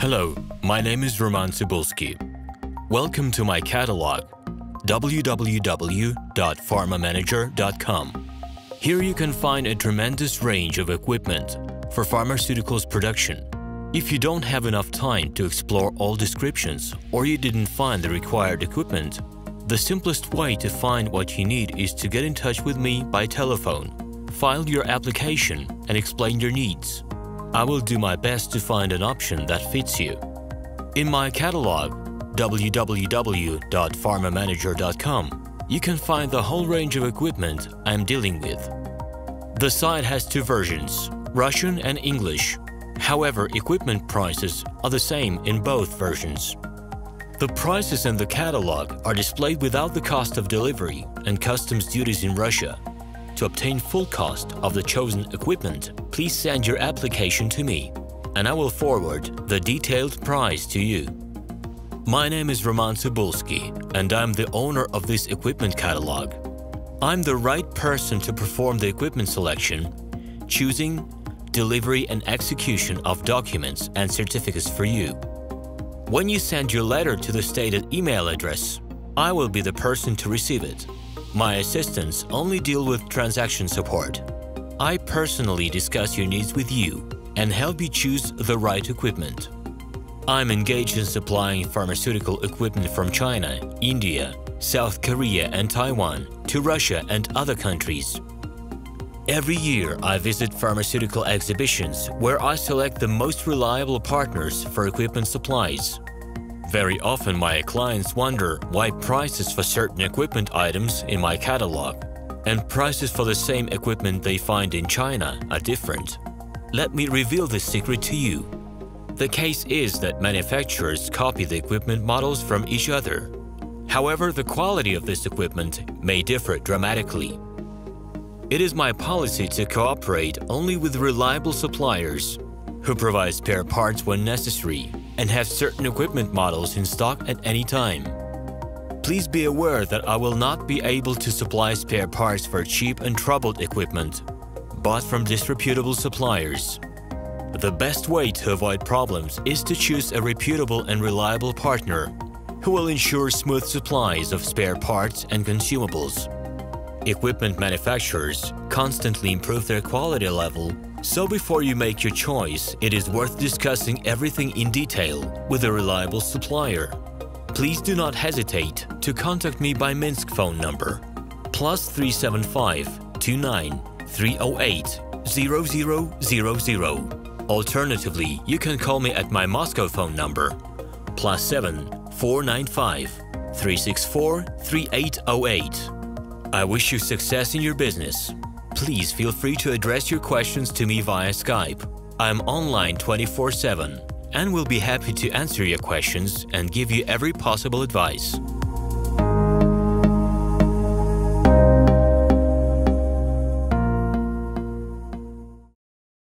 Hello, my name is RomanTsibulsky. Welcome to my catalog, www.pharmamanager.com. Here you can find a tremendous range of equipment for pharmaceuticals production. If you don't have enough time to explore all descriptions or you didn't find the required equipment, the simplest way to find what you need is to get in touch with me by telephone, file your application, and explain your needs. I will do my best to find an option that fits you. In my catalog, www.pharmamanager.com, you can find the whole range of equipment I am dealing with. The site has two versions, Russian and English. However, equipment prices are the same in both versions. The prices in the catalog are displayed without the cost of delivery and customs duties in Russia. To obtain full cost of the chosen equipment, please send your application to me, and I will forward the detailed price to you. My name is RomanTsibulsky, and I'm the owner of this equipment catalog. I'm the right person to perform the equipment selection, choosing, delivery and execution of documents and certificates for you. When you send your letter to the stated email address, I will be the person to receive it. My assistants only deal with transaction support. I personally discuss your needs with you and help you choose the right equipment. I'm engaged in supplying pharmaceutical equipment from China, India, South Korea and Taiwan to Russia and other countries. Every year, I visit pharmaceutical exhibitions where I select the most reliable partners for equipment supplies. Very often, my clients wonder why prices for certain equipment items in my catalog and prices for the same equipment they find in China are different. Let me reveal this secret to you. The case is that manufacturers copy the equipment models from each other. However, the quality of this equipment may differ dramatically. It is my policy to cooperate only with reliable suppliers who provide spare parts when necessary and have certain equipment models in stock at any time. Please be aware that I will not be able to supply spare parts for cheap and troubled equipment bought from disreputable suppliers. The best way to avoid problems is to choose a reputable and reliable partner who will ensure smooth supplies of spare parts and consumables. Equipment manufacturers constantly improve their quality level, so before you make your choice, it is worth discussing everything in detail with a reliable supplier. Please do not hesitate to contact me by Minsk phone number +375 29 308 0000. Alternatively, you can call me at my Moscow phone number +7 495 364 3808. I wish you success in your business. Please feel free to address your questions to me via Skype. I am online 24/7 and will be happy to answer your questions and give you every possible advice.